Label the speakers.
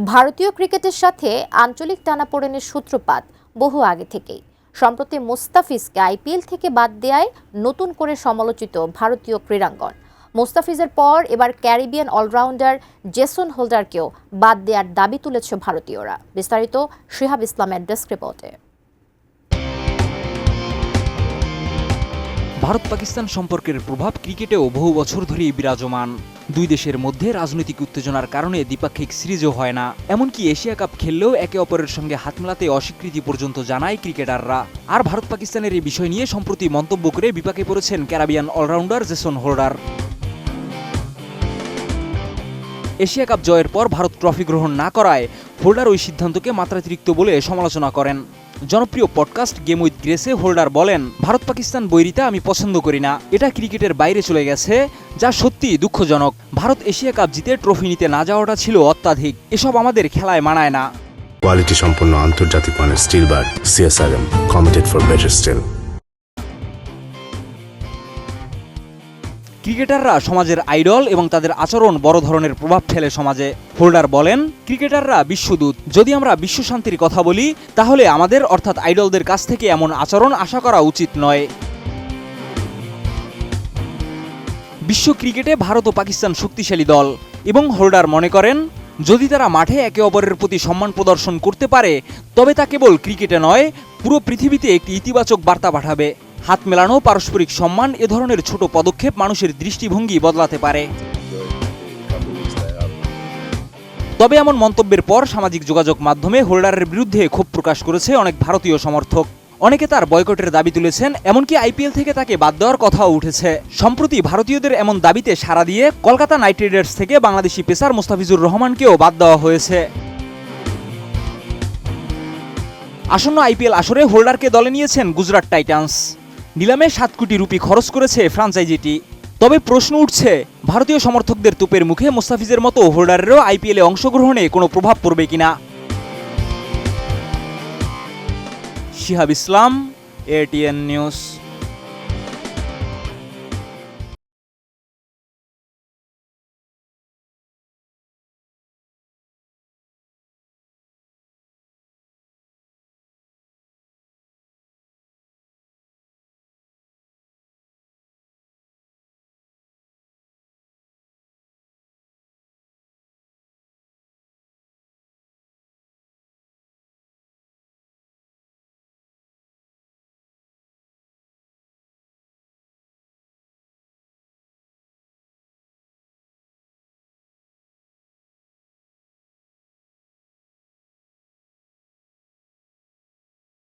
Speaker 1: ভারতীয় ক্রিকেটের সাথে আঞ্চলিক টানাপোড়েনের সূত্রপাত বহু আগে থেকেই। সম্প্রতি মুস্তাফিজকে আইপিএল থেকে বাদ দেয়ায় নতুন করে সমালোচিত ভারতীয় ক্রীড়াঙ্গন। মুস্তাফিজের পর এবার ক্যারিবিয়ান অলরাউন্ডার জেসন হোল্ডারকেও বাদ দেওয়ার দাবি তুলেছে ভারতীয়রা। বিস্তারিত শিহাব ইসলামের ডেস্ক রিপোর্টে।
Speaker 2: ভারত পাকিস্তান সম্পর্কের প্রভাব ক্রিকেটেও বহু বছর ধরেই বিরাজমান। দুই দেশের মধ্যে রাজনৈতিক উত্তেজনার কারণে দ্বিপাক্ষিক সিরিজও হয় না, এমনকি এশিয়া কাপ খেললেও একে অপরের সঙ্গে হাত মেলাতে অস্বীকৃতি পর্যন্ত জানায় ক্রিকেটাররা। আর ভারত পাকিস্তানের এই বিষয় নিয়ে সম্প্রতি মন্তব্য করে বিপাকে পড়েছেন Caribbean allrounder Jason Holder. Asia Cup জয়ের পর ভারত ট্রফি গ্রহণ না করায় হোল্ডার ওই সিদ্ধান্তকে মাত্রাতিরিক্ত বলে সমালোচনা করেন। জনপ্রিয় পডকাস্ট গেম উইথ গ্রেসে হোল্ডার বলেন, ভারত পাকিস্তান বৈরিতা আমি পছন্দ করি না, এটা ক্রিকেটের বাইরে চলে গেছে, যা সত্যি দুঃখজনক। ভারত এশিয়া কাপ জিতে ট্রফি নিতে না যাওয়াটা ছিল অত্যাধিক, এসব আমাদের খেলায় মানায় না।
Speaker 3: কোয়ালিটি সম্পন্ন আন্তর্জাতিক মানের still bar CSRM, committed for better still.
Speaker 2: ক্রিকেটাররা সমাজের আইডল এবং তাদের আচরণ বড় ধরনের প্রভাব ফেলে সমাজে। হোল্ডার বলেন, ক্রিকেটাররা বিশ্বদূত। যদি আমরা বিশ্ব শান্তির কথা বলি, তাহলে আমাদের অর্থাৎ আইডলদের কাছ থেকে এমন আচরণ আশা করা উচিত নয়। বিশ্ব ক্রিকেটে ভারত ও পাকিস্তান শক্তিশালী দল এবং হোল্ডার মনে করেন, যদি তারা মাঠে একে অপরের প্রতি সম্মান প্রদর্শন করতে পারে, তবে তা কেবল ক্রিকেটে নয়, পুরো পৃথিবীতে একটি ইতিবাচক বার্তা পাঠাবে। হাত মেলানো, পারস্পরিক সম্মান, এ ধরনের ছোট পদক্ষেপ মানুষের দৃষ্টিভঙ্গি বদলাতে পারে। তবে এমন মন্তব্যের পর সামাজিক যোগাযোগ মাধ্যমে হোল্ডারের বিরুদ্ধে ক্ষোভ প্রকাশ করেছে অনেক ভারতীয় সমর্থক। অনেকে তার বয়কটের দাবি তুলেছেন, এমনকি আইপিএল থেকে তাকে বাদ দেওয়ার কথাও উঠেছে। সম্প্রতি ভারতীয়দের এমন দাবিতে সাড়া দিয়ে কলকাতা নাইট রাইডার্স থেকে বাংলাদেশি পেসার মুস্তাফিজুর রহমানকেও বাদ দেওয়া হয়েছে। আসন্ন আইপিএল আসরে হোল্ডারকে দলে নিয়েছেন গুজরাট টাইটান্স। নিলামে 7 কোটি রুপি খরচ করেছে ফ্রাঞ্চাইজিটি। তবে প্রশ্ন উঠছে, ভারতীয় সমর্থকদের তোপের মুখে মুস্তাফিজের মতো হোল্ডারেরও আইপিএলে অংশগ্রহণে কোনো প্রভাব পড়বে কিনা। শিহাব ইসলাম, এটিএন নিউজ।